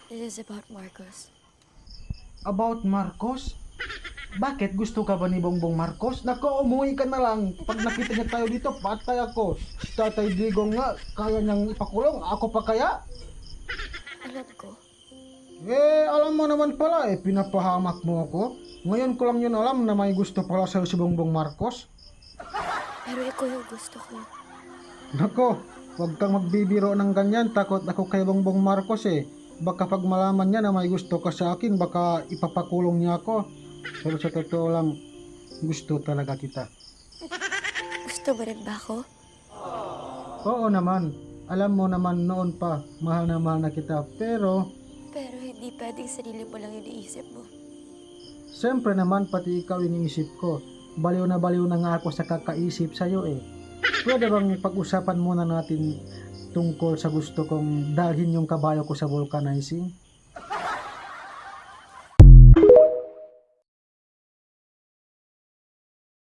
This is about Marcos. About Marcos? Bakit gusto ka ba ni Bongbong Marcos? Nako, umuwi ka na lang. Pag nakita niya tayo dito, patay ako. Si Tatay Digong nga, kaya niyang ipakulong. Ako pa kaya? Alam ko. Alam mo naman pala pinapahamak mo ako. Ngayon ko lang yun alam na may gusto pala sa'yo si Bongbong Marcos. Pero ikaw yung gusto ko. Nako, huwag kang magbibiro ng ganyan. Takot ako kay Bongbong Marcos Baka pag malaman niya na may gusto ka sa akin, baka ipapakulong niya ako. Pero sa totoo lang, gusto talaga kita. Gusto mo rin ba ako? Oo naman. Alam mo naman noon pa, mahal na kita. Pero, Pero hindi pwedeng sarili mo lang iniisip mo. siyempre naman pati ikaw iniisip ko. Baliw na nga ako sa kakaisip sa'yo Pwede bang pag-usapan muna natin tungkol sa gusto kong dalhin yung kabayo ko sa vulcanizing?